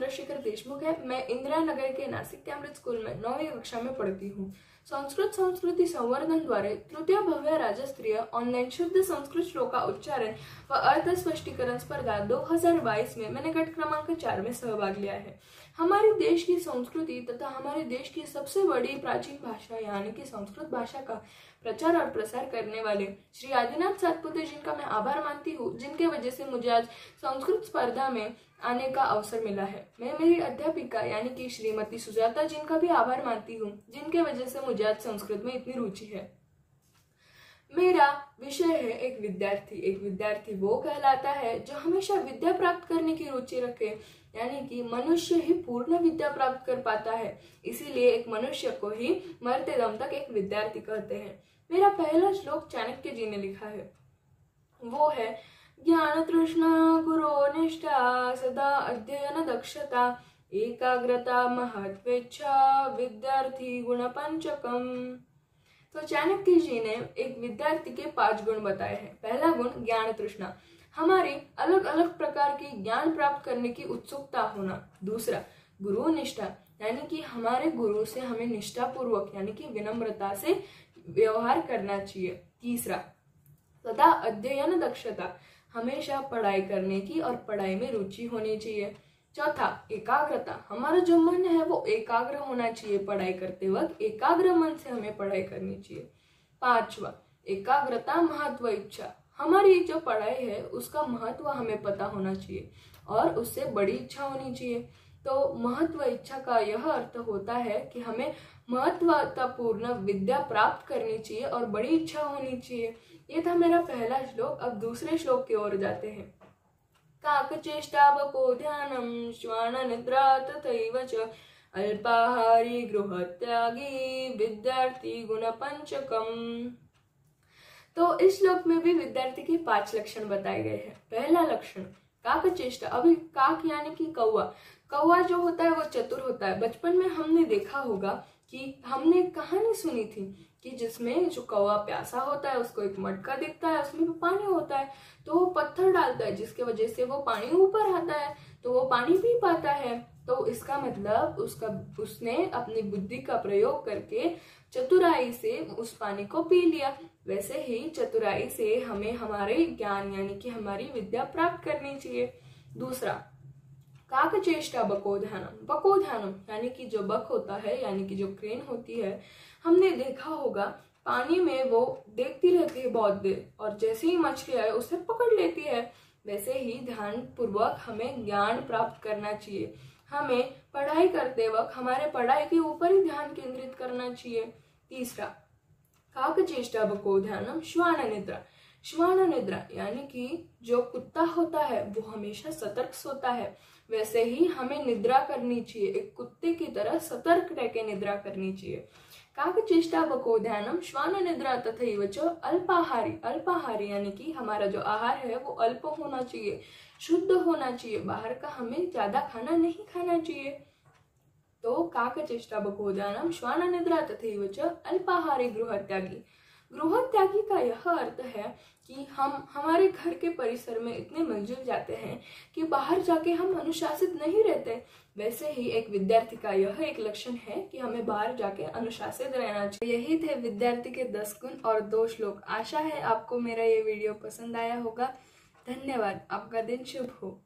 चंद्रशेखर देशमुख है। मैं इंदिरा नगर के नासिक के अमृत स्कूल में 9वीं कक्षा में पढ़ती हूँ। संस्कृत संस्कृति संवर्धन द्वारे तृतीय भव्य राज्यस्तरीय ऑनलाइन शुद्ध संस्कृत श्लोक का उच्चारण व अर्थ स्पष्टीकरण स्पर्धा 2022 में मैंने गट क्रमांक 4 में सहभाग लिया है। हमारे देश की संस्कृति तथा हमारे देश की सबसे बड़ी प्राचीन भाषा यानी कि संस्कृत भाषा का प्रचार और प्रसार करने वाले श्री आदिनाथ सातपुते जिनका मैं आभार मानती हूँ, जिनके वजह से मुझे आज संस्कृत स्पर्धा में आने का अवसर मिला है। मैं मेरी अध्यापिका यानी कि श्रीमती सुजाता जिनका भी आभार मानती हूँ, जिनके वजह से मुझे आज संस्कृत में इतनी रुचि है। मेरा विषय है एक विद्यार्थी। एक विद्यार्थी वो कहलाता है जो हमेशा विद्या प्राप्त करने की रुचि रखे, यानी कि मनुष्य ही पूर्ण विद्या प्राप्त कर पाता है। इसीलिए एक मनुष्य को ही मरते दम तक एक विद्यार्थी कहते हैं। मेरा पहला श्लोक चाणक्य जी ने लिखा है, वो है ज्ञान तृष्णा गुरो निष्ठा सदा अध्ययन दक्षता एकाग्रता महत्वेच्छा विद्यार्थी गुण पंचकम। तो चाणक्य जी ने एक विद्यार्थी के 5 गुण बताए हैं। पहला गुण ज्ञान तृष्णा, हमारी अलग अलग प्रकार की ज्ञान प्राप्त करने की उत्सुकता होना। दूसरा गुरु निष्ठा, यानी कि हमारे गुरु से हमें निष्ठा पूर्वक यानी कि विनम्रता से व्यवहार करना चाहिए। तीसरा सदा अध्ययन दक्षता, हमेशा पढ़ाई करने की और पढ़ाई में रुचि होनी चाहिए। चौथा एकाग्रता, हमारा जो मन है वो एकाग्र होना चाहिए, पढ़ाई करते वक्त एकाग्र मन से हमें पढ़ाई करनी चाहिए। पांचवा एकाग्रता महत्व इच्छा, हमारी जो पढ़ाई है उसका महत्व हमें पता होना चाहिए और उससे बड़ी इच्छा होनी चाहिए। तो महत्व इच्छा का यह अर्थ होता है कि हमें महत्वपूर्ण विद्या प्राप्त करनी चाहिए और बड़ी इच्छा होनी चाहिए। ये था मेरा पहला श्लोक। अब दूसरे श्लोक की ओर जाते हैं। काकचेष्टा बको ध्यानम श्वान निद्रा तथैव च अल्पाहारी गृहत्यागी विद्यार्थी गुण पंचकम। तो इस श्लोक में भी विद्यार्थी के 5 लक्षण बताए गए हैं। पहला लक्षण काकचेष्टा, अभी काक यानी कि कौवा। कौवा जो होता है वो चतुर होता है। बचपन में हमने देखा होगा कि हमने कहानी सुनी थी कि जिसमें जो कौवा प्यासा होता है उसको एक मटका दिखता है, उसमें पानी होता है, तो वो पत्थर डालता है जिसके वजह से वो पानी ऊपर आता है, तो वो पानी पी पाता है। तो इसका मतलब उसने अपनी बुद्धि का प्रयोग करके चतुराई से उस पानी को पी लिया। वैसे ही चतुराई से हमें हमारे ज्ञान यानी कि हमारी विद्या प्राप्त करनी चाहिए। दूसरा काकचेष्टा बकोध्यानम, बकोध्यानम यानी कि जो बक होता है यानी कि जो क्रेन होती है, हमने देखा होगा पानी में वो देखती रहती है बहुत देर और जैसे ही मछली आए उसे पकड़ लेती है। वैसे ही ध्यान पूर्वक हमें ज्ञान प्राप्त करना चाहिए। हमें पढ़ाई करते वक्त हमारे पढ़ाई के ऊपर ही ध्यान केंद्रित करना चाहिए। तीसरा काकचेष्टा बकोध्यानम श्वान निद्रा, श्वान निद्रा यानी कि जो कुत्ता होता है वो हमेशा सतर्क सोता है, वैसे ही हमें निद्रा करनी चाहिए, एक कुत्ते की तरह सतर्क रह के निद्रा करनी चाहिए। काकचेष्टा बकोध्यानम श्वान निद्रा तथैव च अल्पाहारी, अल्पाहारी यानी कि हमारा जो आहार है वो अल्प होना चाहिए, शुद्ध होना चाहिए, बाहर का हमें ज्यादा खाना नहीं खाना चाहिए। तो काकचेष्टा बकोध्यानम श्वान निद्रा तथैव च अल्पाहारी गृहत्यागी, गृहत्यागी का यह अर्थ है कि हम हमारे घर के परिसर में इतने मिलजुल जाते हैं कि बाहर जाके हम अनुशासित नहीं रहते। वैसे ही एक विद्यार्थी का यह एक लक्षण है कि हमें बाहर जाके अनुशासित रहना चाहिए। यही थे विद्यार्थी के 10 गुण और 2 श्लोक। आशा है आपको मेरा ये वीडियो पसंद आया होगा। धन्यवाद। आपका दिन शुभ हो।